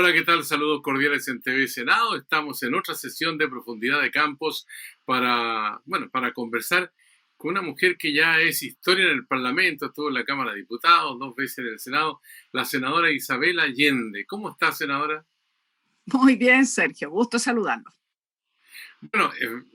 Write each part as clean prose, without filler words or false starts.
Hola, ¿qué tal? Saludos cordiales en TV Senado. Estamos en otra sesión de Profundidad de Campos para conversar con una mujer que ya es historia en el Parlamento, estuvo en la Cámara de Diputados, 2 veces en el Senado, la senadora Isabel Allende. ¿Cómo está, senadora? Muy bien, Sergio, gusto saludarlo. Bueno,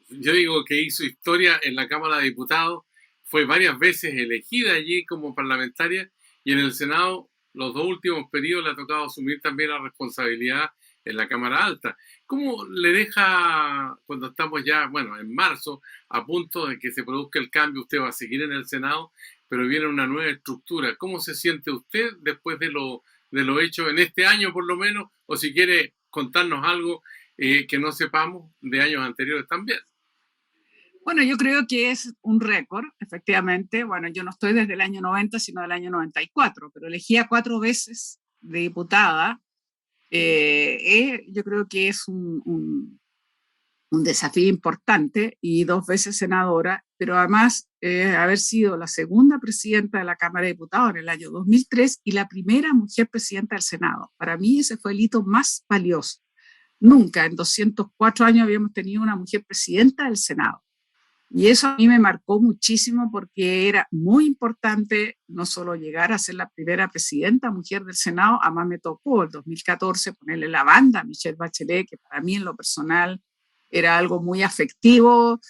yo digo que hizo historia en la Cámara de Diputados, fue varias veces elegida allí como parlamentaria y en el Senado los 2 últimos periodos le ha tocado asumir también la responsabilidad en la Cámara Alta. ¿Cómo le deja cuando estamos ya, bueno, en marzo, a punto de que se produzca el cambio? Usted va a seguir en el Senado, pero viene una nueva estructura. ¿Cómo se siente usted después de lo hecho en este año por lo menos? O si quiere contarnos algo que no sepamos de años anteriores también. Bueno, yo creo que es un récord, efectivamente. Bueno, yo no estoy desde el año 90, sino del año 94, pero elegía 4 veces de diputada. Yo creo que es un desafío importante y 2 veces senadora, pero además haber sido la segunda presidenta de la Cámara de Diputados en el año 2003 y la primera mujer presidenta del Senado. Para mí ese fue el hito más valioso. Nunca en 204 años habíamos tenido una mujer presidenta del Senado. Y eso a mí me marcó muchísimo porque era muy importante no solo llegar a ser la primera presidenta mujer del Senado, además me tocó el 2014 ponerle la banda a Michelle Bachelet, que para mí en lo personal era algo muy afectivo,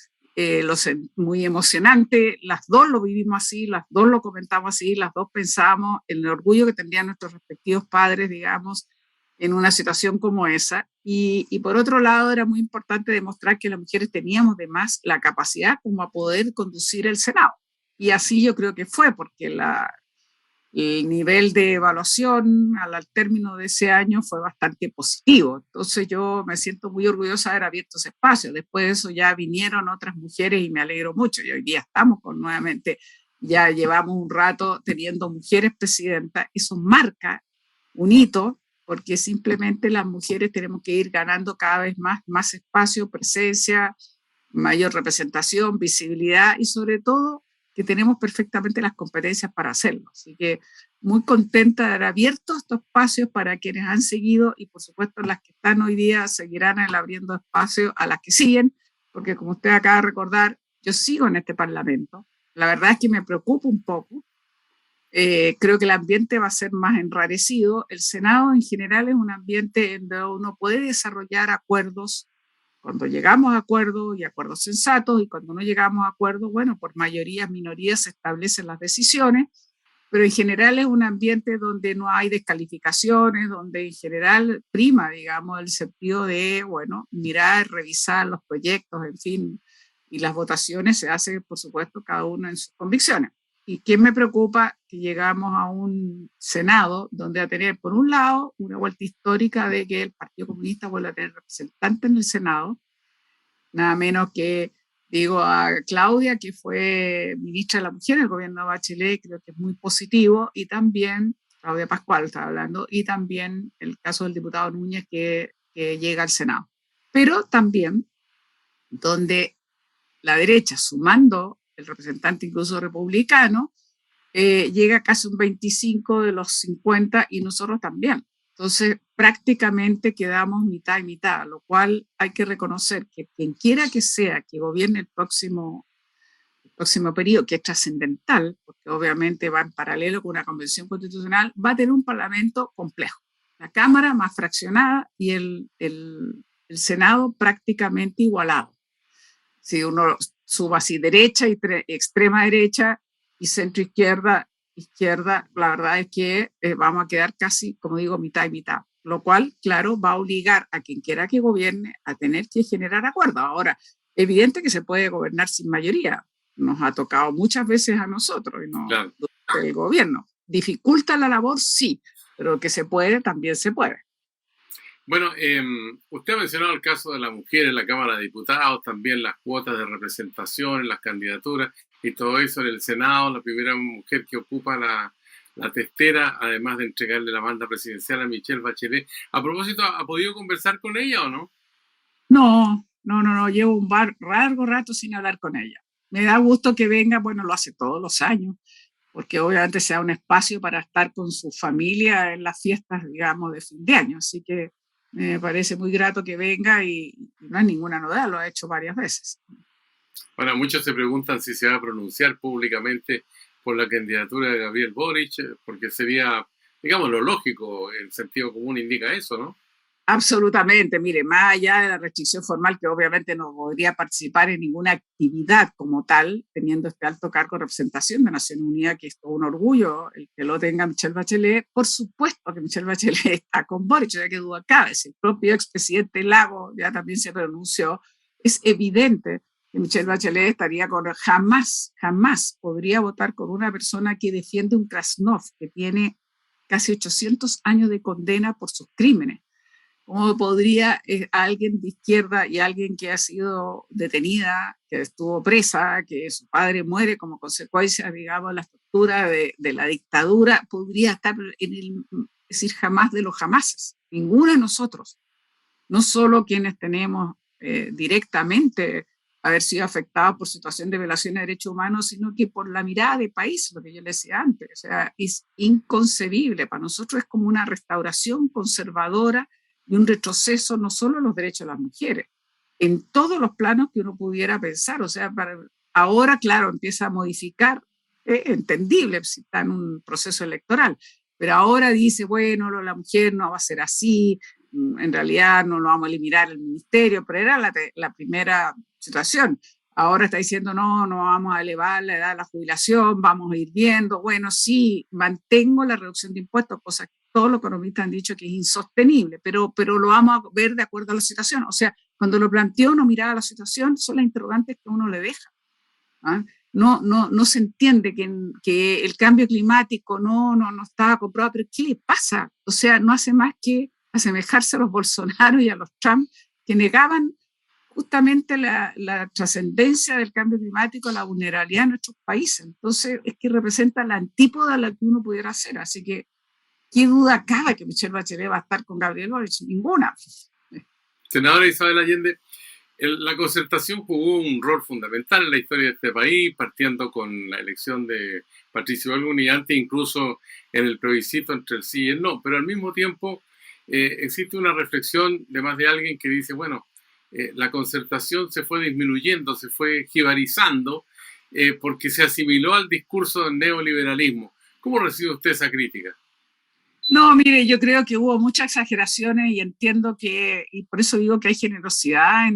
muy emocionante. Las dos lo vivimos así, las dos lo comentamos así, las dos pensábamos en el orgullo que tendrían nuestros respectivos padres, digamos, en una situación como esa. Y por otro lado, era muy importante demostrar que las mujeres teníamos de más la capacidad como a poder conducir el Senado. Y así yo creo que fue, porque el nivel de evaluación al término de ese año fue bastante positivo. Entonces yo me siento muy orgullosa de haber abierto ese espacio. Después de eso ya vinieron otras mujeres y me alegro mucho. Y hoy día estamos con nuevamente, ya llevamos un rato teniendo mujeres presidentas. Eso marca un hito porque simplemente las mujeres tenemos que ir ganando cada vez más espacio, presencia, mayor representación, visibilidad y sobre todo que tenemos perfectamente las competencias para hacerlo. Así que muy contenta de haber abierto estos espacios para quienes han seguido y por supuesto las que están hoy día seguirán abriendo espacios a las que siguen, porque como usted acaba de recordar, yo sigo en este Parlamento. La verdad es que me preocupa un poco. Creo que el ambiente va a ser más enrarecido. El Senado en general es un ambiente en donde uno puede desarrollar acuerdos cuando llegamos a acuerdos y acuerdos sensatos, y cuando no llegamos a acuerdos, bueno, por mayorías, minorías se establecen las decisiones, pero en general es un ambiente donde no hay descalificaciones, donde en general prima, digamos, el sentido de, bueno, mirar, revisar los proyectos, en fin, y las votaciones se hacen, por supuesto, cada uno en sus convicciones. ¿Y qué me preocupa? Que llegamos a un Senado donde va a tener, por un lado, una vuelta histórica de que el Partido Comunista vuelva a tener representantes en el Senado, nada menos que, digo, a Claudia, que fue ministra de la Mujer en el gobierno de Bachelet, creo que es muy positivo, y también, Claudia Pascual estaba hablando, y también el caso del diputado Núñez que llega al Senado. Pero también donde la derecha, sumando el representante incluso republicano, llega a casi un 25 de los 50 y nosotros también. Entonces, prácticamente quedamos mitad y mitad, lo cual hay que reconocer que quien quiera que sea que gobierne el próximo periodo, que es trascendental, porque obviamente va en paralelo con una convención constitucional, va a tener un parlamento complejo. La Cámara más fraccionada y el Senado prácticamente igualado. Si uno suba así derecha y extrema derecha y centro izquierda, la verdad es que vamos a quedar casi, como digo, mitad y mitad. Lo cual, claro, va a obligar a quien quiera que gobierne a tener que generar acuerdos. Ahora, evidente que se puede gobernar sin mayoría. Nos ha tocado muchas veces a nosotros y no Claro. el gobierno. ¿Dificulta la labor? Sí, pero que se puede, también se puede. Bueno, usted ha mencionado el caso de la mujer en la Cámara de Diputados, también las cuotas de representación en las candidaturas y todo eso en el Senado, la primera mujer que ocupa la testera, además de entregarle la banda presidencial a Michelle Bachelet. A propósito, ¿ha podido conversar con ella o no? No, llevo largo rato sin hablar con ella. Me da gusto que venga, bueno, lo hace todos los años, porque obviamente sea un espacio para estar con su familia en las fiestas, digamos, de fin de año. Así que me parece muy grato que venga y no es ninguna novedad, lo ha hecho varias veces. Bueno, muchos se preguntan si se va a pronunciar públicamente por la candidatura de Gabriel Boric, porque sería, digamos, lo lógico, el sentido común indica eso, ¿no? Absolutamente, mire, más allá de la restricción formal, que obviamente no podría participar en ninguna actividad como tal, teniendo este alto cargo de representación de Naciones Unidas, que es todo un orgullo el que lo tenga Michelle Bachelet. Por supuesto que Michelle Bachelet está con Boric, ya que duda cabe, si el propio expresidente Lago ya también se pronunció, es evidente que Michelle Bachelet estaría con, jamás podría votar con una persona que defiende un Krasnov, que tiene casi 800 años de condena por sus crímenes. ¿Cómo podría alguien de izquierda y alguien que ha sido detenida, que estuvo presa, que su padre muere como consecuencia, digamos, de la tortura de la dictadura, podría estar en el, es decir, jamás de los jamases? Ninguno de nosotros, no solo quienes tenemos directamente haber sido afectados por situación de violación de derechos humanos, sino que por la mirada de país, lo que yo le decía antes. O sea, es inconcebible. Para nosotros es como una restauración conservadora y un retroceso no solo en los derechos de las mujeres, en todos los planos que uno pudiera pensar. O sea, ahora, claro, empieza a modificar, entendible si está en un proceso electoral, pero ahora dice, bueno, la mujer no va a ser así, en realidad no lo vamos a eliminar el ministerio, pero era la primera situación. Ahora está diciendo, no vamos a elevar la edad de la jubilación, vamos a ir viendo, bueno, sí, mantengo la reducción de impuestos, cosa que todos los economistas han dicho que es insostenible, pero lo vamos a ver de acuerdo a la situación. O sea, cuando lo planteó, no miraba la situación, son las interrogantes que uno le deja. ¿Ah? No se entiende que el cambio climático no estaba comprobado, pero ¿qué le pasa? O sea, no hace más que asemejarse a los Bolsonaro y a los Trump, que negaban justamente la trascendencia del cambio climático, la vulnerabilidad de nuestros países. Entonces, es que representa la antípoda a la que uno pudiera hacer. Así que, ¿qué duda cabe que Michelle Bachelet va a estar con Gabriel Boric? Ninguna. Senadora Isabel Allende, la concertación jugó un rol fundamental en la historia de este país, partiendo con la elección de Patricio Elwin y antes incluso en el plebiscito entre el sí y el no, pero al mismo tiempo existe una reflexión de más de alguien que dice, bueno, la concertación se fue disminuyendo, se fue jibarizando, porque se asimiló al discurso del neoliberalismo. ¿Cómo recibe usted esa crítica? No, mire, yo creo que hubo muchas exageraciones y entiendo que, y por eso digo que hay generosidad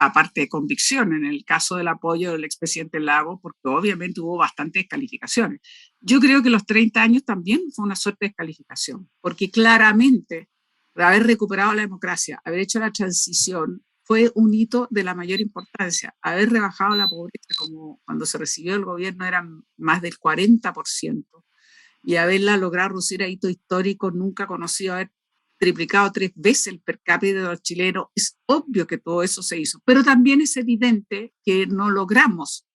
aparte de convicción, en el caso del apoyo del expresidente Lago, porque obviamente hubo bastantes descalificaciones. Yo creo que los 30 años también fue una suerte de descalificación, porque claramente haber recuperado la democracia, haber hecho la transición, fue un hito de la mayor importancia. Haber rebajado la pobreza, como cuando se recibió el gobierno eran más del 40%, y haberla logrado reducir a hito histórico nunca conocido, haber triplicado 3 veces el per cápita de los chilenos. Es obvio que todo eso se hizo, pero también es evidente que no logramos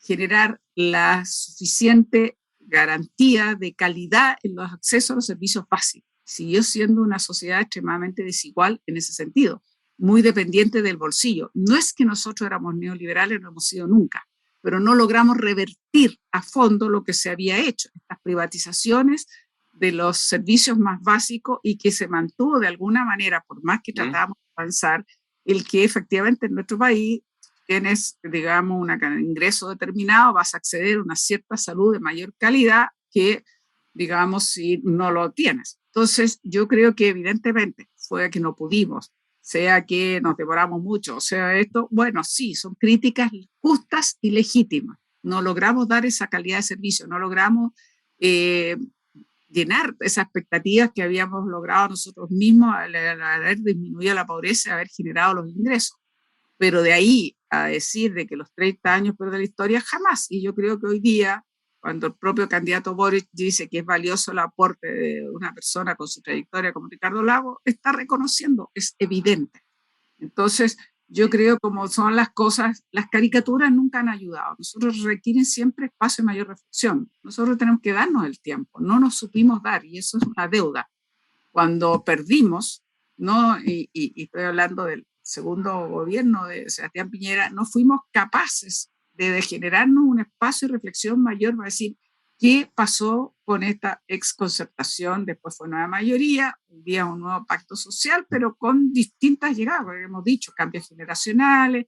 generar la suficiente garantía de calidad en los accesos a los servicios básicos. Siguió siendo una sociedad extremadamente desigual en ese sentido, muy dependiente del bolsillo. No es que nosotros éramos neoliberales, no hemos sido nunca, pero no logramos revertir a fondo lo que se había hecho, estas privatizaciones de los servicios más básicos, y que se mantuvo de alguna manera, por más que tratábamos de avanzar, el que efectivamente en nuestro país tienes, digamos, un ingreso determinado, vas a acceder a una cierta salud de mayor calidad que, digamos, si no lo tienes. Entonces, yo creo que evidentemente fue que no pudimos, sea que nos demoramos mucho, o sea esto, bueno, sí, son críticas justas y legítimas. No logramos dar esa calidad de servicio, no logramos llenar esas expectativas que habíamos logrado nosotros mismos al haber disminuido la pobreza y haber generado los ingresos. Pero de ahí a decir de que los 30 años de la historia, jamás. Y yo creo que hoy día, cuando el propio candidato Boric dice que es valioso el aporte de una persona con su trayectoria como Ricardo Lago, está reconociendo, es evidente. Entonces, yo creo como son las cosas, las caricaturas nunca han ayudado. Nosotros requieren siempre espacio y mayor reflexión. Nosotros tenemos que darnos el tiempo. No nos supimos dar, y eso es una deuda. Cuando perdimos, ¿no? Y estoy hablando del segundo gobierno de Sebastián Piñera, no fuimos capaces de generarnos un espacio de reflexión mayor para decir ¿Qué pasó con esta exconcertación? Después fue nueva mayoría, un día un nuevo pacto social, pero con distintas llegadas, hemos dicho, cambios generacionales,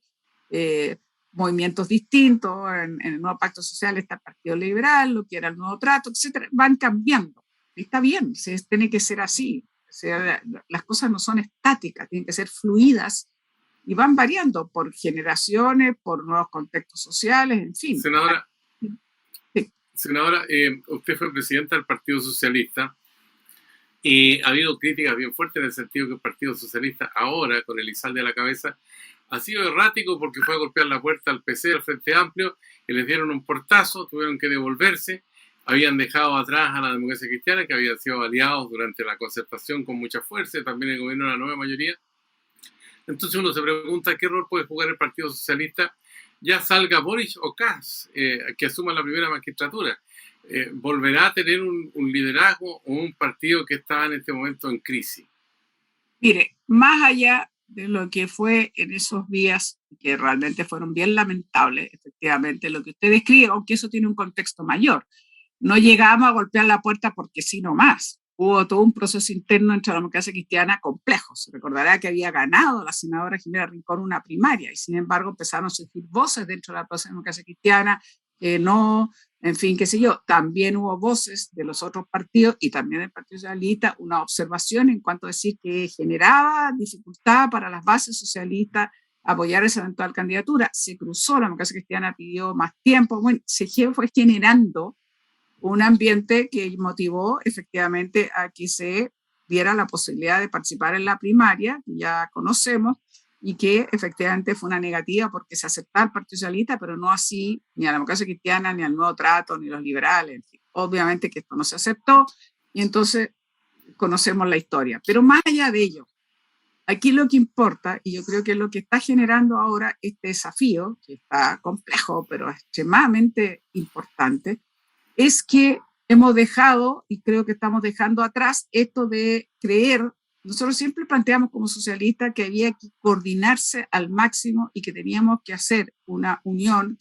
eh, movimientos distintos. En el nuevo pacto social está el Partido Liberal, lo que era el nuevo trato, etcétera, van cambiando. Y está bien, tiene que ser así. O sea, las cosas no son estáticas, tienen que ser fluidas y van variando por generaciones, por nuevos contextos sociales, en fin. Senadora, senadora, usted fue presidenta del Partido Socialista y ha habido críticas bien fuertes en el sentido que el Partido Socialista ahora, con Elizalde a la cabeza, ha sido errático porque fue a golpear la puerta al PC, al Frente Amplio, y les dieron un portazo, tuvieron que devolverse, habían dejado atrás a la democracia cristiana, que habían sido aliados durante la concertación con mucha fuerza, y también el gobierno de la nueva mayoría. Entonces uno se pregunta qué rol puede jugar el Partido Socialista, ya salga Boric o Kass, que asuma la primera magistratura. ¿Volverá a tener un liderazgo o un partido que está en este momento en crisis? Mire, más allá de lo que fue en esos días, que realmente fueron bien lamentables, efectivamente, lo que usted describe, aunque eso tiene un contexto mayor. No llegamos a golpear la puerta porque sí nomás. Hubo todo un proceso interno entre la democracia cristiana complejo. Se recordará que había ganado la senadora Jimena Rincón una primaria y sin embargo empezaron a surgir voces dentro de la democracia cristiana que no, en fin, qué sé yo. También hubo voces de los otros partidos y también del Partido Socialista, una observación en cuanto a decir que generaba dificultad para las bases socialistas apoyar esa eventual candidatura. Se cruzó, la democracia cristiana pidió más tiempo, bueno, se fue generando un ambiente que motivó efectivamente a que se diera la posibilidad de participar en la primaria, que ya conocemos, y que efectivamente fue una negativa porque se aceptaba el Partido Socialista, pero no así ni a la democracia cristiana, ni al nuevo trato, ni los liberales. En fin. Obviamente que esto no se aceptó y entonces conocemos la historia. Pero más allá de ello, aquí lo que importa, y yo creo que lo que está generando ahora este desafío, que está complejo, pero extremadamente importante, es que hemos dejado, y creo que estamos dejando atrás, esto de creer. Nosotros siempre planteamos como socialistas que había que coordinarse al máximo y que teníamos que hacer una unión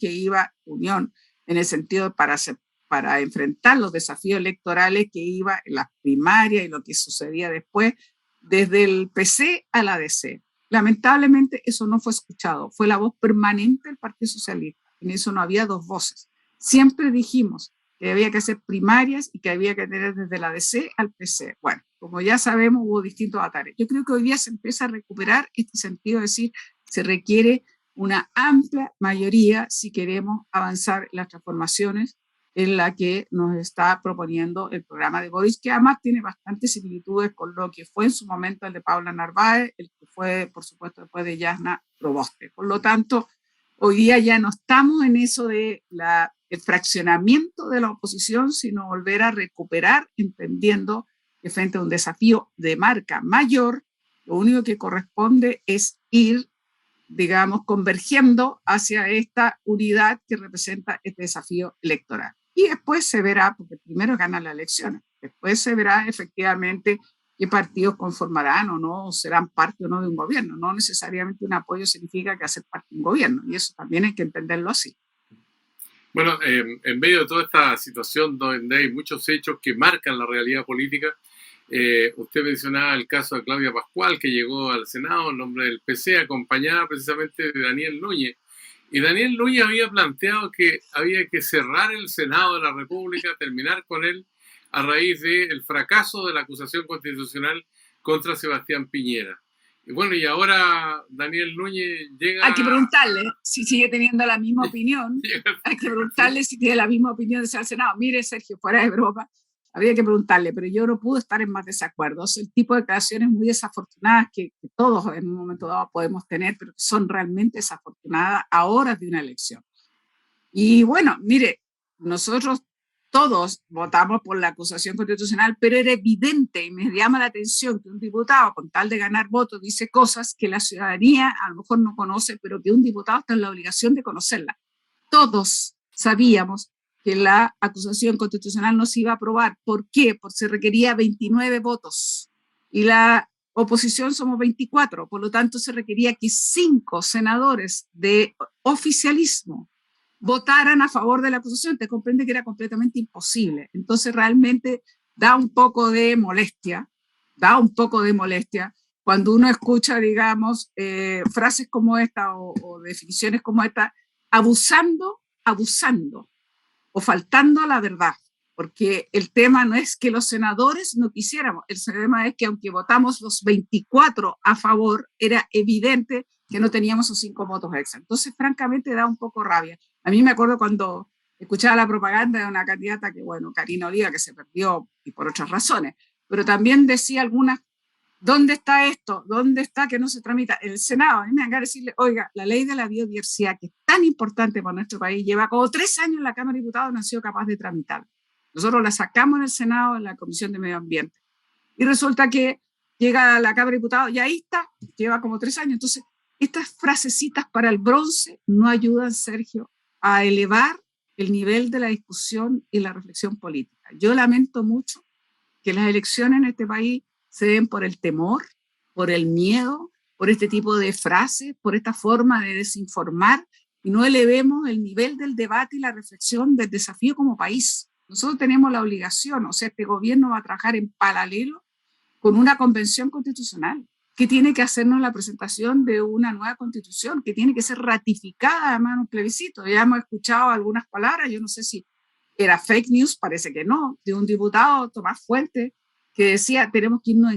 unión en el sentido para enfrentar los desafíos electorales que iba en las primarias y lo que sucedía después, desde el PC a la DC. Lamentablemente eso no fue escuchado, fue la voz permanente del Partido Socialista, en eso no había dos voces. Siempre dijimos que había que hacer primarias y que había que tener desde la DC al PC. Bueno, como ya sabemos, hubo distintos ataques. Yo creo que hoy día se empieza a recuperar este sentido, es decir, se requiere una amplia mayoría si queremos avanzar en las transformaciones en la que nos está proponiendo el programa de Boris, que además tiene bastantes similitudes con lo que fue en su momento el de Paula Narváez, el que fue, por supuesto, después de Jasna Proboste. Por lo tanto, hoy día ya no estamos en eso de el fraccionamiento de la oposición, sino volver a recuperar, entendiendo que frente a un desafío de marca mayor, lo único que corresponde es ir, digamos, convergiendo hacia esta unidad que representa este desafío electoral. Y después se verá, porque primero ganan las elecciones, después se verá efectivamente qué partidos conformarán o no, o serán parte o no de un gobierno. No necesariamente un apoyo significa que hacer parte de un gobierno, y eso también hay que entenderlo así. Bueno, en medio de toda esta situación donde hay muchos hechos que marcan la realidad política, usted mencionaba el caso de Claudia Pascual, que llegó al Senado en nombre del PC, acompañada precisamente de Daniel Núñez. Y Daniel Núñez había planteado que había que cerrar el Senado de la República, terminar con él, a raíz del fracaso de la acusación constitucional contra Sebastián Piñera. Y bueno, y ahora Daniel Núñez llega... Hay que preguntarle si sigue teniendo la misma opinión. Hay que preguntarle si tiene la misma opinión de ser al Senado. Mire, Sergio, fuera de broma, habría que preguntarle, pero yo no pude estar en más desacuerdos. El tipo de declaraciones muy desafortunadas que todos en un momento dado podemos tener, pero que son realmente desafortunadas a horas de una elección. Y bueno, mire, nosotros todos votamos por la acusación constitucional, pero era evidente y me llama la atención que un diputado, con tal de ganar votos, dice cosas que la ciudadanía a lo mejor no conoce, pero que un diputado está en la obligación de conocerla. Todos sabíamos que la acusación constitucional no se iba a aprobar. ¿Por qué? Porque se requería 29 votos y la oposición somos 24, por lo tanto se requería que 5 senadores de oficialismo votaran a favor de la acusación. Te comprende que era completamente imposible. Entonces realmente da un poco de molestia, cuando uno escucha, digamos, frases como esta o definiciones como esta, abusando o faltando a la verdad. Porque el tema no es que los senadores no quisiéramos, el tema es que aunque votamos los 24 a favor, era evidente que no teníamos esos 5 votos extra. Entonces, francamente, da un poco rabia. A mí me acuerdo cuando escuchaba la propaganda de una candidata que, bueno, Karina Oliva, que se perdió y por otras razones, pero también decía algunas, ¿dónde está esto? ¿Dónde está que no se tramita? En el Senado, a mí me dan ganas de decirle, oiga, la ley de la biodiversidad, que es tan importante para nuestro país, lleva como 3 años en la Cámara de Diputados, no ha sido capaz de tramitar. Nosotros la sacamos en el Senado, en la Comisión de Medio Ambiente. Y resulta que llega a la Cámara de Diputados y ahí está, lleva como 3 años. Entonces, estas frasecitas para el bronce no ayudan, Sergio, a elevar el nivel de la discusión y la reflexión política. Yo lamento mucho que las elecciones en este país se den por el temor, por el miedo, por este tipo de frases, por esta forma de desinformar, y no elevemos el nivel del debate y la reflexión del desafío como país. Nosotros tenemos la obligación, o sea, este gobierno va a trabajar en paralelo con una convención constitucional que tiene que hacernos la presentación de una nueva constitución, que tiene que ser ratificada además en un plebiscito. Ya hemos escuchado algunas palabras, yo no sé si era fake news, parece que no, de un diputado, Tomás Fuentes, que decía, tenemos que irnos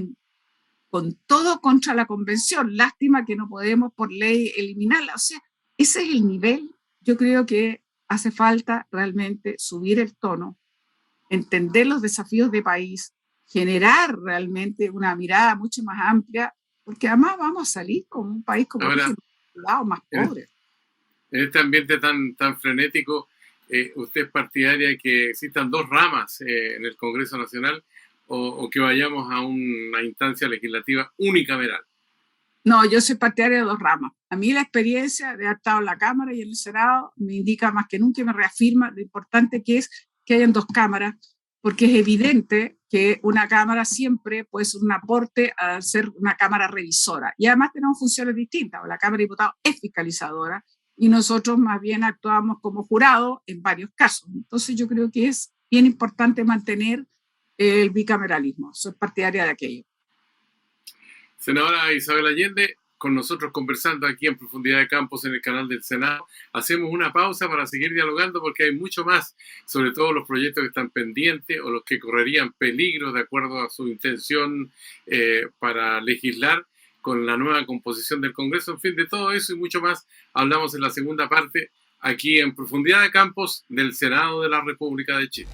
con todo contra la convención, lástima que no podemos por ley eliminarla. O sea, ese es el nivel. Yo creo que hace falta realmente subir el tono, entender los desafíos de país, generar realmente una mirada mucho más amplia, porque además vamos a salir con un país como Ahora, más pobre. En este ambiente tan frenético, ¿usted es partidaria de que existan 2 ramas en el Congreso Nacional o que vayamos a una instancia legislativa unicameral? No, yo soy partidaria de 2 ramas. A mí la experiencia de haber estado en la Cámara y en el Senado me indica más que nunca y me reafirma lo importante que es que hayan 2 cámaras, porque es evidente que una Cámara siempre puede ser un aporte a ser una Cámara revisora. Y además tenemos funciones distintas. La Cámara de Diputados es fiscalizadora y nosotros más bien actuamos como jurado en varios casos. Entonces yo creo que es bien importante mantener el bicameralismo. Soy partidaria de aquello. Senadora Isabel Allende, con nosotros conversando aquí en Profundidad de Campos en el canal del Senado. Hacemos una pausa para seguir dialogando porque hay mucho más, sobre todo los proyectos que están pendientes o los que correrían peligro de acuerdo a su intención para legislar con la nueva composición del Congreso. En fin, de todo eso y mucho más hablamos en la segunda parte aquí en Profundidad de Campos del Senado de la República de Chile.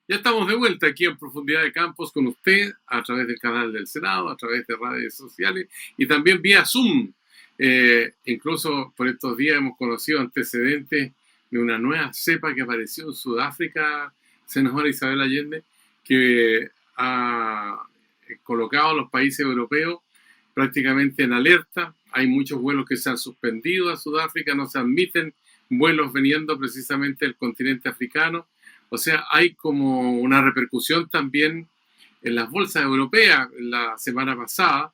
Ya estamos de vuelta aquí en Profundidad de Campos con usted a través del canal del Senado, a través de redes sociales y también vía Zoom. Incluso por estos días hemos conocido antecedentes de una nueva cepa que apareció en Sudáfrica, senadora Isabel Allende, que ha colocado a los países europeos prácticamente en alerta. Hay muchos vuelos que se han suspendido a Sudáfrica, no se admiten vuelos viniendo precisamente del continente africano. O sea, hay como una repercusión también en las bolsas europeas. La semana pasada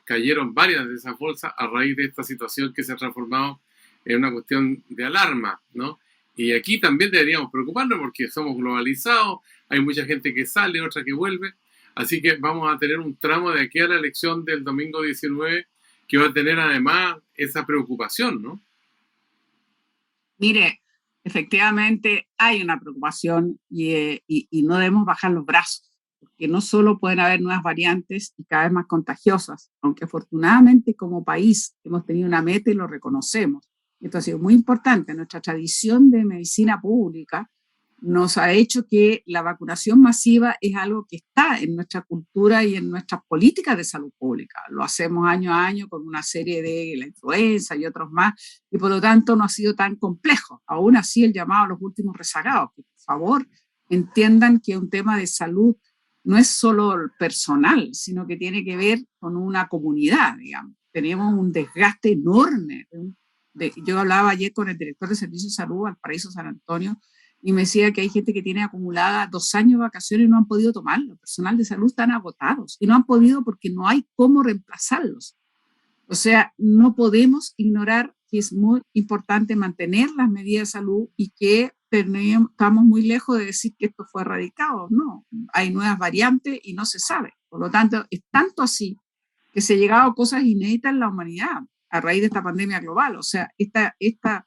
cayeron varias de esas bolsas a raíz de esta situación que se ha transformado en una cuestión de alarma, ¿no? Y aquí también deberíamos preocuparnos porque somos globalizados, hay mucha gente que sale, otra que vuelve. Así que vamos a tener un tramo de aquí a la elección del domingo 19 que va a tener además esa preocupación, ¿no? Mire, efectivamente hay una preocupación y no debemos bajar los brazos, porque no solo pueden haber nuevas variantes y cada vez más contagiosas, aunque afortunadamente como país hemos tenido una meta y lo reconocemos. Esto ha sido muy importante. Nuestra tradición de medicina pública nos ha hecho que la vacunación masiva es algo que está en nuestra cultura y en nuestras políticas de salud pública. Lo hacemos año a año con una serie de la influenza y otros más, y por lo tanto no ha sido tan complejo. Aún así, el llamado a los últimos rezagados, que por favor entiendan que un tema de salud no es solo personal, sino que tiene que ver con una comunidad, digamos. Tenemos un desgaste enorme. Yo hablaba ayer con el director de Servicios de Salud, Valparaíso San Antonio, y me decía que hay gente que tiene acumulada 2 años de vacaciones y no han podido tomarlo. El personal de salud están agotados y no han podido porque no hay cómo reemplazarlos. O sea, no podemos ignorar que es muy importante mantener las medidas de salud y que estamos muy lejos de decir que esto fue erradicado. No, hay nuevas variantes y no se sabe. Por lo tanto, es tanto así que se ha llegado a cosas inéditas en la humanidad a raíz de esta pandemia global. O sea, esta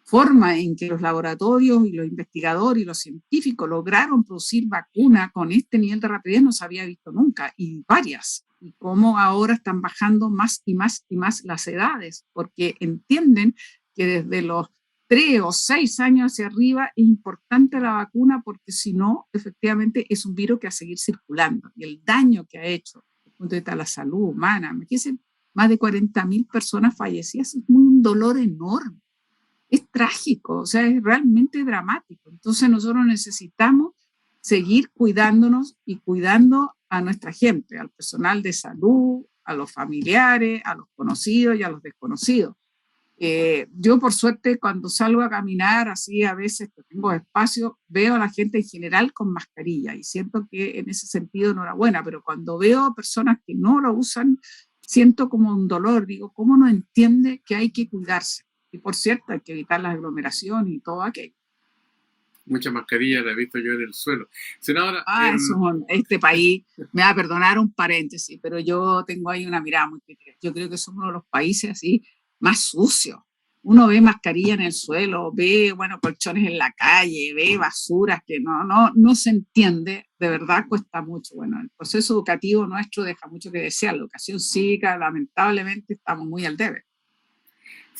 forma en que los laboratorios y los investigadores y los científicos lograron producir vacunas con este nivel de rapidez no se había visto nunca, y varias, y cómo ahora están bajando más y más y más las edades, porque entienden que desde los 3 o 6 años hacia arriba es importante la vacuna, porque si no, efectivamente es un virus que va a seguir circulando, y el daño que ha hecho desde el punto de vista de la salud humana, me dicen más de 40.000 personas fallecidas, es un dolor enorme. Es trágico, o sea, es realmente dramático. Entonces nosotros necesitamos seguir cuidándonos y cuidando a nuestra gente, al personal de salud, a los familiares, a los conocidos y a los desconocidos. Yo, por suerte, cuando salgo a caminar, así a veces que tengo espacio, veo a la gente en general con mascarilla y siento que en ese sentido enhorabuena, pero cuando veo personas que no lo usan, siento como un dolor. Digo, ¿cómo no entiende que hay que cuidarse? Y por cierto, hay que evitar las aglomeraciones y todo aquello. Muchas mascarillas las he visto yo en el suelo. Senadora, Este país, me va a perdonar un paréntesis, pero yo tengo ahí una mirada muy crítica. Yo creo que somos uno de los países así más sucios. Uno ve mascarilla en el suelo, ve, bueno, colchones en la calle, ve basuras que no se entiende, de verdad cuesta mucho. Bueno, el proceso educativo nuestro deja mucho que desear. La educación cívica, lamentablemente, estamos muy al debe.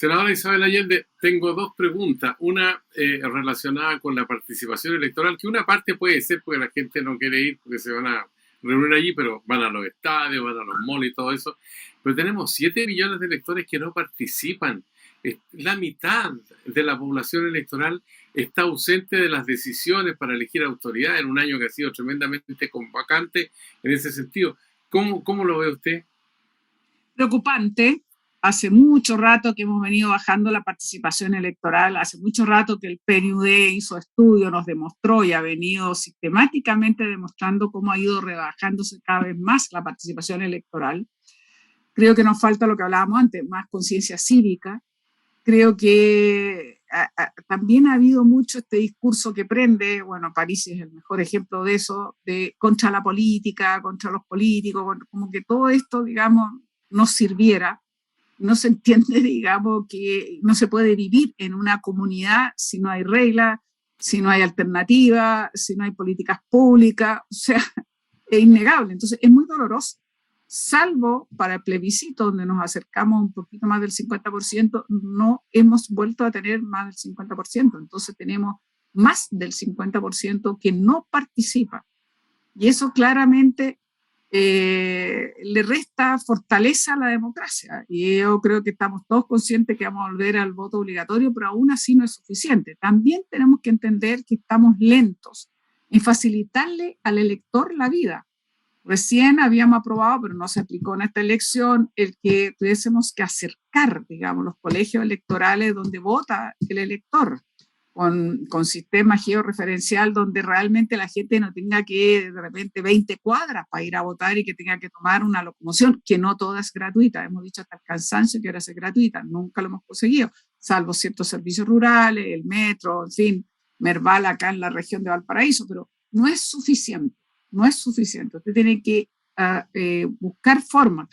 senadora Isabel Allende, tengo dos preguntas. Una relacionada con la participación electoral, que una parte puede ser porque la gente no quiere ir porque se van a reunir allí, pero van a los estadios, van a los malls y todo eso. Pero tenemos 7 millones de electores que no participan. La mitad de la población electoral está ausente de las decisiones para elegir autoridad en un año que ha sido tremendamente convocante en ese sentido. ¿Cómo lo ve usted? Preocupante. Hace mucho rato que hemos venido bajando la participación electoral, hace mucho rato que el PNUD hizo estudio, nos demostró y ha venido sistemáticamente demostrando cómo ha ido rebajándose cada vez más la participación electoral. Creo que nos falta lo que hablábamos antes, más conciencia cívica. Creo que también ha habido mucho este discurso que prende, bueno, París es el mejor ejemplo de eso, de contra la política, contra los políticos, como que todo esto, digamos, nos sirviera. No se entiende, digamos, que no se puede vivir en una comunidad si no hay reglas, si no hay alternativa, si no hay políticas públicas, o sea, es innegable. Entonces, es muy doloroso, salvo para el plebiscito, donde nos acercamos un poquito más del 50%, no hemos vuelto a tener más del 50%. Entonces, tenemos más del 50% que no participa. Y eso claramente le resta fortaleza a la democracia. Y yo creo que estamos todos conscientes que vamos a volver al voto obligatorio, pero aún así no es suficiente. También tenemos que entender que estamos lentos en facilitarle al elector la vida. Recién habíamos aprobado, pero no se aplicó en esta elección, el que tuviésemos que acercar, digamos, los colegios electorales donde vota el elector, con sistema georreferencial donde realmente la gente no tenga que de repente 20 cuadras para ir a votar y que tenga que tomar una locomoción, que no toda es gratuita. Hemos dicho hasta el cansancio que ahora es gratuita, nunca lo hemos conseguido, salvo ciertos servicios rurales, el metro, en fin, Merval acá en la región de Valparaíso, pero no es suficiente, no es suficiente. Usted tiene que buscar formas.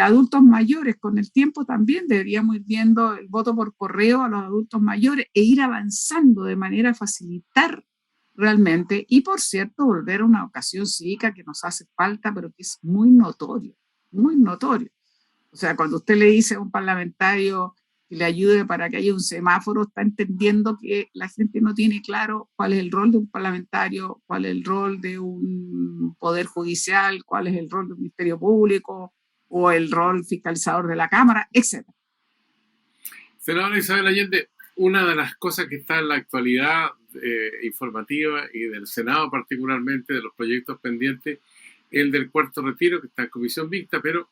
Adultos mayores, con el tiempo también deberíamos ir viendo el voto por correo a los adultos mayores e ir avanzando de manera a facilitar realmente, y por cierto, volver a una educación cívica que nos hace falta, pero que es muy notorio, muy notorio. O sea, cuando usted le dice a un parlamentario que le ayude para que haya un semáforo, está entendiendo que la gente no tiene claro cuál es el rol de un parlamentario, cuál es el rol de un poder judicial, cuál es el rol de un ministerio público, o el rol fiscalizador de la Cámara, etc. Senadora Isabel Allende, una de las cosas que está en la actualidad informativa y del Senado particularmente, de los proyectos pendientes, el del cuarto retiro, que está en comisión mixta, pero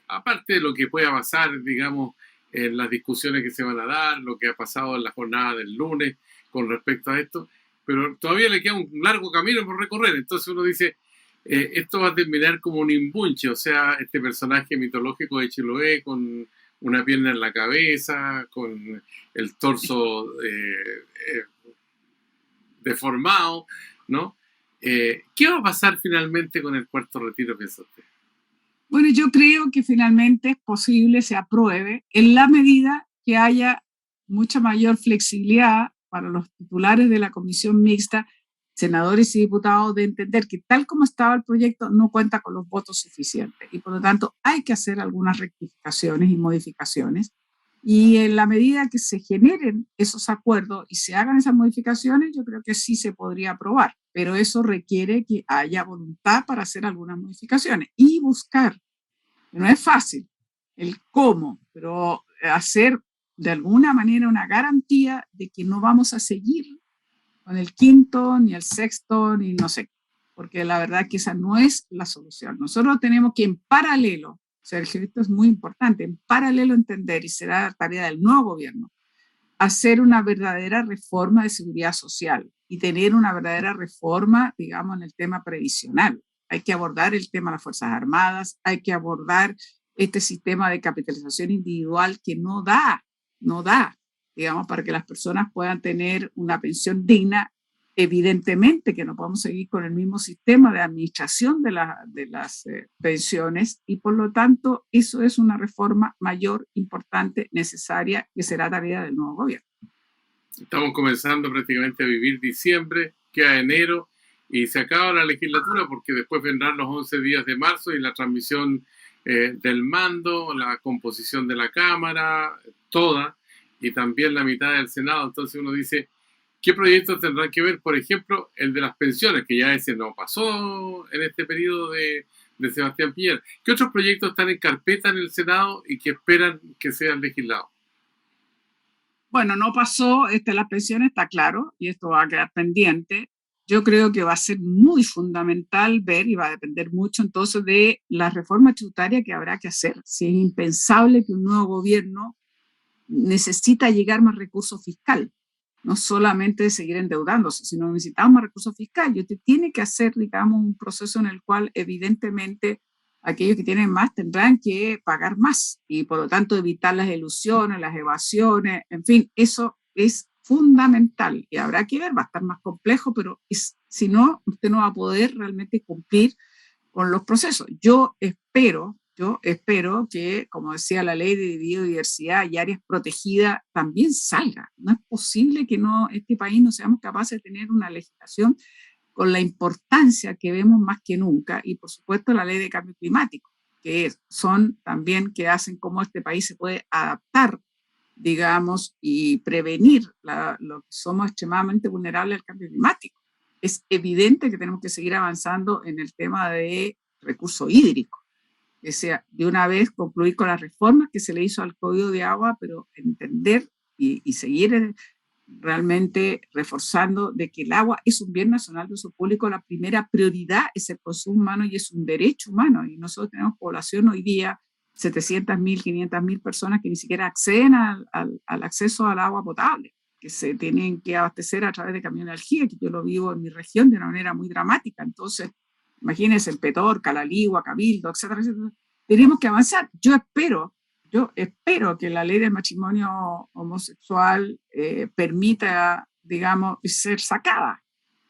aparte de lo que pueda pasar, digamos, las discusiones que se van a dar, lo que ha pasado en la jornada del lunes con respecto a esto, pero todavía le queda un largo camino por recorrer. Entonces uno dice, esto va a terminar como un imbunche, o sea, este personaje mitológico de Chiloé con una pierna en la cabeza, con el torso deformado, ¿no? ¿Qué va a pasar finalmente con el Cuarto Retiro, piensa usted? Bueno, yo creo que finalmente es posible se apruebe en la medida que haya mucha mayor flexibilidad para los titulares de la comisión mixta, senadores y diputados, de entender que tal como estaba el proyecto no cuenta con los votos suficientes y por lo tanto hay que hacer algunas rectificaciones y modificaciones. Y en la medida que se generen esos acuerdos y se hagan esas modificaciones, yo creo que sí se podría aprobar, pero eso requiere que haya voluntad para hacer algunas modificaciones y buscar, no es fácil el cómo, pero hacer de alguna manera una garantía de que no vamos a seguir con el quinto, ni el sexto, ni no sé, porque la verdad que esa no es la solución. Nosotros tenemos que en paralelo, Sergio, esto es muy importante, en paralelo entender, y será tarea del nuevo gobierno, hacer una verdadera reforma de seguridad social y tener una verdadera reforma, digamos, en el tema previsional. Hay que abordar el tema de las Fuerzas Armadas, hay que abordar este sistema de capitalización individual que no da, digamos, para que las personas puedan tener una pensión digna. Evidentemente que no podemos seguir con el mismo sistema de administración de las pensiones y por lo tanto eso es una reforma mayor, importante, necesaria, que será tarea del nuevo gobierno. Estamos comenzando prácticamente a vivir diciembre, queda enero y se acaba la legislatura porque después vendrán los 11 días de marzo y la transmisión del mando, la composición de la Cámara, toda, y también la mitad del Senado. Entonces uno dice, ¿qué proyectos tendrán que ver? Por ejemplo, el de las pensiones, que ya ese no pasó en este periodo de Sebastián Piñera. ¿Qué otros proyectos están en carpeta en el Senado y que esperan que sean legislados? Bueno, no pasó, las pensiones está claro, y esto va a quedar pendiente. Yo creo que va a ser muy fundamental ver, y va a depender mucho entonces de la reforma tributaria que habrá que hacer. Si es impensable que un nuevo gobierno necesita llegar más recursos fiscal, no solamente seguir endeudándose, sino necesitamos más recursos fiscal. Y usted tiene que hacer, digamos, un proceso en el cual evidentemente aquellos que tienen más tendrán que pagar más y por lo tanto evitar las ilusiones, las evasiones, en fin, eso es fundamental y habrá que ver, va a estar más complejo, pero si no, usted no va a poder realmente cumplir con los procesos. Yo espero que, como decía la ley de biodiversidad y áreas protegidas, también salga. No es posible que este país no seamos capaces de tener una legislación con la importancia que vemos más que nunca, y por supuesto la ley de cambio climático, que son también que hacen cómo este país se puede adaptar, digamos, y prevenir lo que somos extremadamente vulnerables al cambio climático. Es evidente que tenemos que seguir avanzando en el tema de recursos hídricos, que sea de una vez concluir con las reformas que se le hizo al Código de Agua, pero entender y seguir realmente reforzando de que el agua es un bien nacional de uso público, la primera prioridad es el consumo humano y es un derecho humano. Y nosotros tenemos población hoy día, 700.000, 500.000 personas que ni siquiera acceden al acceso al agua potable, que se tienen que abastecer a través de camiones de energía, que yo lo vivo en mi región de una manera muy dramática. Entonces, imagínense el Petorca, la Ligua, Cabildo, etcétera, etcétera. Tenemos que avanzar. Yo espero que la ley del matrimonio homosexual permita, digamos, ser sacada.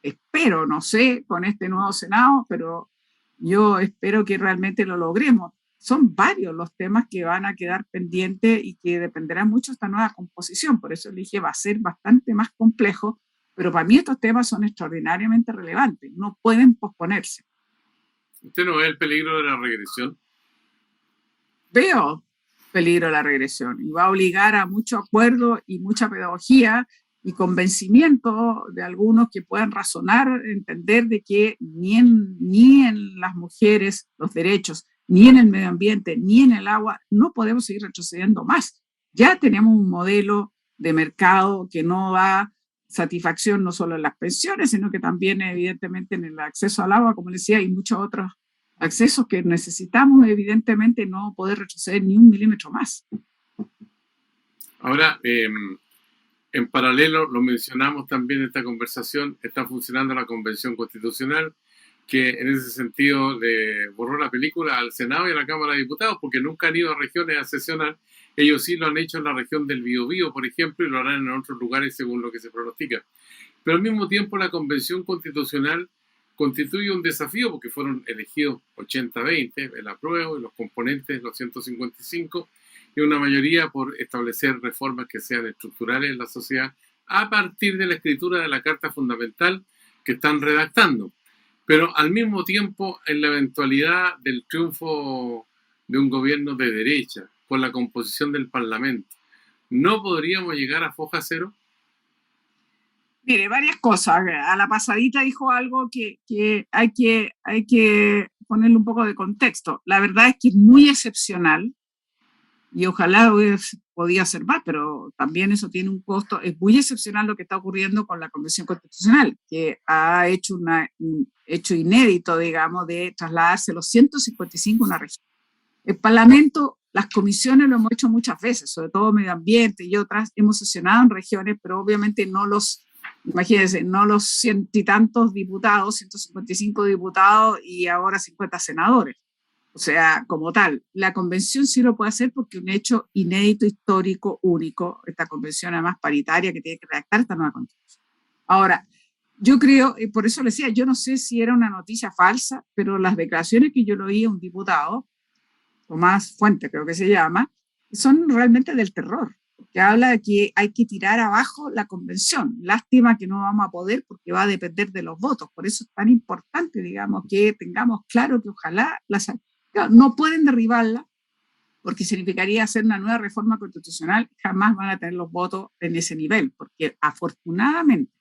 Espero, no sé, con este nuevo Senado, pero yo espero que realmente lo logremos. Son varios los temas que van a quedar pendientes y que dependerá mucho de esta nueva composición. Por eso le dije, va a ser bastante más complejo, pero para mí estos temas son extraordinariamente relevantes. No pueden posponerse. ¿Usted no ve el peligro de la regresión? Veo peligro de la regresión y va a obligar a mucho acuerdo y mucha pedagogía y convencimiento de algunos que puedan razonar, entender de que ni en las mujeres los derechos, ni en el medio ambiente, ni en el agua, no podemos seguir retrocediendo más. Ya tenemos un modelo de mercado que no da satisfacción no solo en las pensiones, sino que también evidentemente en el acceso al agua, como les decía, y muchos otros accesos que necesitamos evidentemente no poder retroceder ni un milímetro más. Ahora, en paralelo, lo mencionamos también en esta conversación, está funcionando la Convención Constitucional, que en ese sentido le borró la película al Senado y a la Cámara de Diputados, porque nunca han ido a regiones a sesionar. Ellos sí lo han hecho en la región del Biobío, por ejemplo, y lo harán en otros lugares según lo que se pronostica. Pero al mismo tiempo la Convención Constitucional constituye un desafío porque fueron elegidos 80-20, el apruebo y los componentes, los 155, y una mayoría por establecer reformas que sean estructurales en la sociedad a partir de la escritura de la Carta Fundamental que están redactando. Pero al mismo tiempo, en la eventualidad del triunfo de un gobierno de derecha, con la composición del Parlamento, ¿no podríamos llegar a foja cero? Mire, varias cosas. A la pasadita dijo algo que hay que ponerle un poco de contexto. La verdad es que es muy excepcional y ojalá podía ser más, pero también eso tiene un costo. Es muy excepcional lo que está ocurriendo con la Convención Constitucional, que ha hecho un hecho inédito, digamos, de trasladarse los 155 a una región. El Parlamento, las comisiones lo hemos hecho muchas veces, sobre todo medio ambiente y otras, hemos sesionado en regiones, pero obviamente no los, imagínense, no los ciento y tantos diputados, 155 diputados y ahora 50 senadores. O sea, como tal, la convención sí lo puede hacer porque es un hecho inédito, histórico, único, esta convención además paritaria que tiene que redactar esta nueva constitución. Ahora, yo creo, y por eso le decía, yo no sé si era una noticia falsa, pero las declaraciones que yo lo oí a un diputado, Tomás Fuente creo que se llama, son realmente del terror, que habla de que hay que tirar abajo la convención. Lástima que no vamos a poder porque va a depender de los votos. Por eso es tan importante, digamos, que tengamos claro que ojalá no pueden derribarla porque significaría hacer una nueva reforma constitucional. Jamás van a tener los votos en ese nivel, porque afortunadamente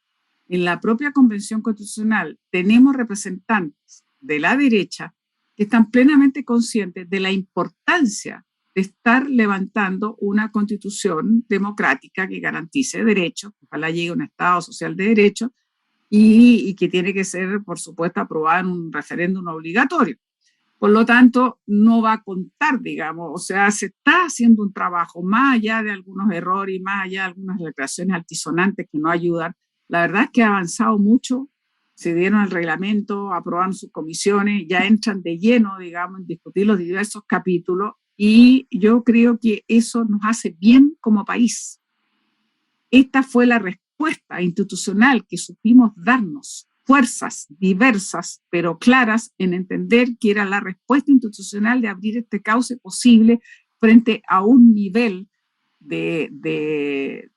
en la propia Convención Constitucional tenemos representantes de la derecha que están plenamente conscientes de la importancia de estar levantando una constitución democrática que garantice derechos, ojalá llegue a un Estado social de derecho y que tiene que ser, por supuesto, aprobada en un referéndum obligatorio. Por lo tanto, no va a contar, digamos, o sea, se está haciendo un trabajo más allá de algunos errores y más allá de algunas declaraciones altisonantes que no ayudan. La verdad es que ha avanzado mucho, se dieron el reglamento, aprobaron sus comisiones, ya entran de lleno, digamos, en discutir los diversos capítulos y yo creo que eso nos hace bien como país. Esta fue la respuesta institucional que supimos darnos, fuerzas diversas pero claras en entender que era la respuesta institucional de abrir este cauce posible frente a un nivel de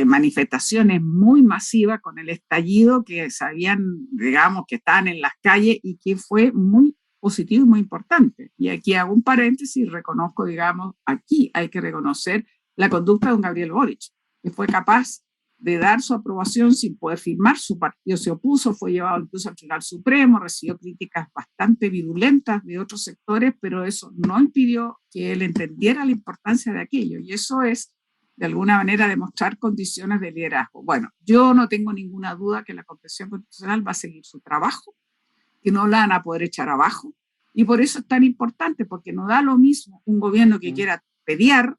manifestaciones muy masivas con el estallido que sabían, digamos, que estaban en las calles y que fue muy positivo y muy importante. Y aquí hago un paréntesis y reconozco, digamos, aquí hay que reconocer la conducta de don Gabriel Boric, que fue capaz de dar su aprobación sin poder firmar, su partido se opuso, fue llevado incluso al Tribunal Supremo, recibió críticas bastante virulentas de otros sectores, pero eso no impidió que él entendiera la importancia de aquello, y eso es, de alguna manera, demostrar condiciones de liderazgo. Bueno, yo no tengo ninguna duda que la Convención Constitucional va a seguir su trabajo, que no la van a poder echar abajo, y por eso es tan importante, porque no da lo mismo un gobierno que quiera pelear,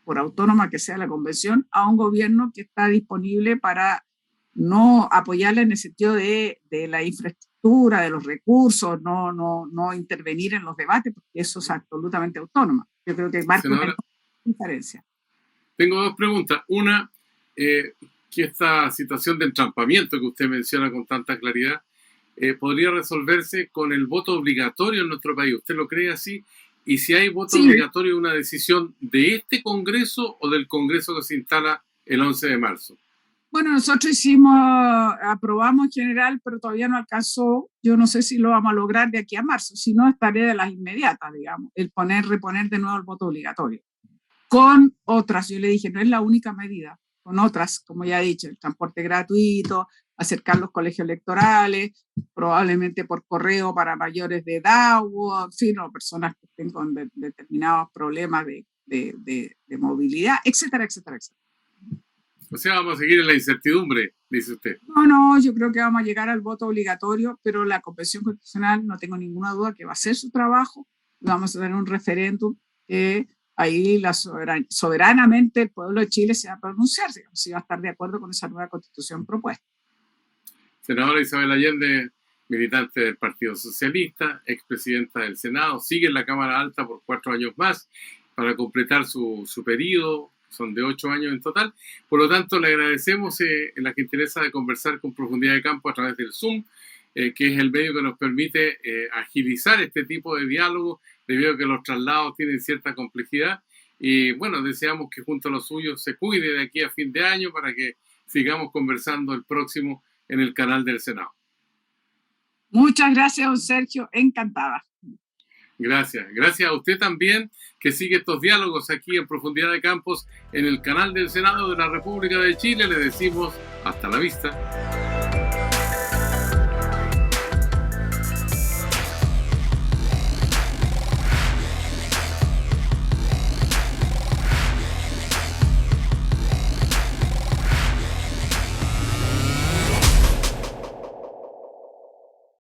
por autónoma que sea la convención, a un gobierno que está disponible para no apoyarla en el sentido de la infraestructura, de los recursos, no intervenir en los debates, porque eso es absolutamente autónoma. Yo creo que marca una diferencia. Tengo dos preguntas. Una, que esta situación de entrampamiento que usted menciona con tanta claridad podría resolverse con el voto obligatorio en nuestro país. ¿Usted lo cree así? Y si hay voto obligatorio, ¿una decisión de este Congreso o del Congreso que se instala el 11 de marzo? Bueno, nosotros aprobamos en general, pero todavía no alcanzó. Yo no sé si lo vamos a lograr de aquí a marzo, si no, es tarea de las inmediatas, digamos, el reponer de nuevo el voto obligatorio. Con otras, yo le dije, no es la única medida, con otras, como ya he dicho, el transporte gratuito, acercar los colegios electorales, probablemente por correo para mayores de edad, o en fin, o personas que estén con determinados problemas de movilidad, etcétera, etcétera, etcétera. O sea, vamos a seguir en la incertidumbre, dice usted. No, yo creo que vamos a llegar al voto obligatorio, pero la Convención Constitucional no tengo ninguna duda que va a hacer su trabajo, vamos a tener un referéndum que ahí soberanamente el pueblo de Chile se va a pronunciar, si va a estar de acuerdo con esa nueva constitución propuesta. Senadora Isabel Allende, militante del Partido Socialista, expresidenta del Senado, sigue en la Cámara Alta por 4 años más para completar su periodo, son de 8 años en total. Por lo tanto, le agradecemos la gentileza de conversar con Profundidad de Campo a través del Zoom, que es el medio que nos permite agilizar este tipo de diálogo, debido a que los traslados tienen cierta complejidad. Y bueno, deseamos que junto a los suyos se cuide de aquí a fin de año para que sigamos conversando el próximo en el canal del Senado. Muchas gracias, don Sergio, encantada. Gracias. Gracias a usted también, que sigue estos diálogos aquí en Profundidad de Campos en el canal del Senado de la República de Chile. Le decimos hasta la vista.